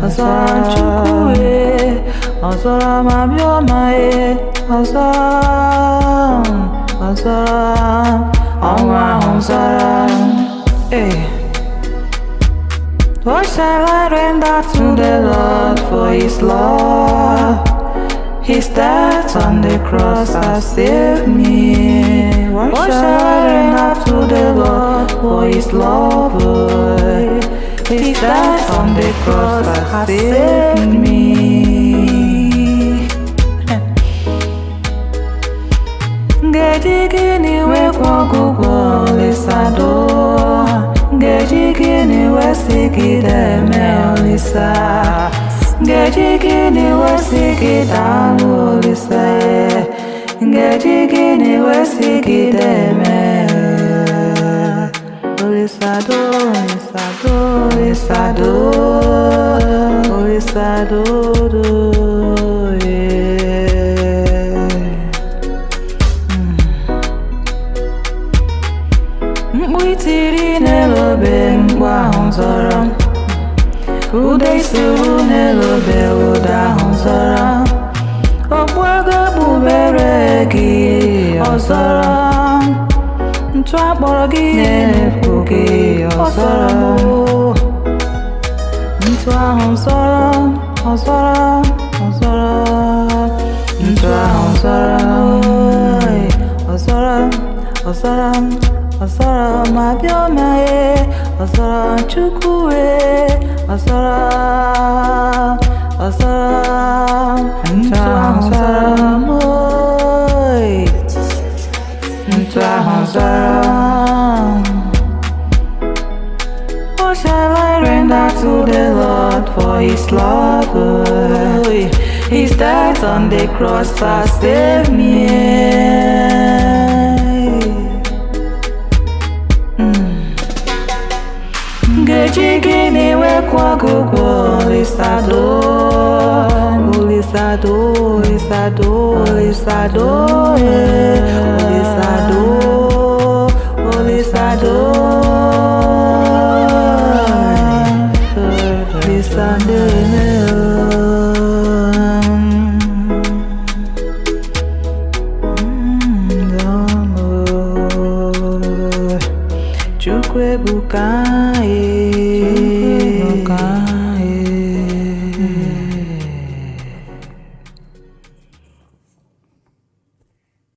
ọzara Chukwu ọzara ma bioma ọzara ọnwa ọzara. What shall I render to the Lord for His love? His death on the cross has saved me. What shall I render to the Lord for His love? His death on the cross has saved me. Ngeji gịnị wee kwụọ ụgwọ Olisado? Ngeji gịnị wee sigide eme Olisa? Ngeji gịnị wee sigide alụ Olisa? Ngeji gịnị wee sigide eme Olisado, Olisado, Olisado, mkpu itiri n'elobe mkpu ahụ zọrọ, ude isuru n'elobe ụda ahụ zọrọ, okpu agha ekpubere gị ọzọrọ, ntụ akpọrọ gị na-efu gị ọzọrọ, ntụ ahụ zọrọ ọzọrọ ọzọrọ, ntụ ahụ zọrọ ọzọrọ ọzọrọ ọzọrọ ma bioma ọzọrọ Chukwu ọzọrọ ntụ ahụ zọrọ ntụ ahụ zọrọ. What shall I render to the Lord for His love? His death on the cross has saved me. Ngeji gịnị wee kwụọ gị ụgwọ Olisado? Olisado, Olisado, Olisado,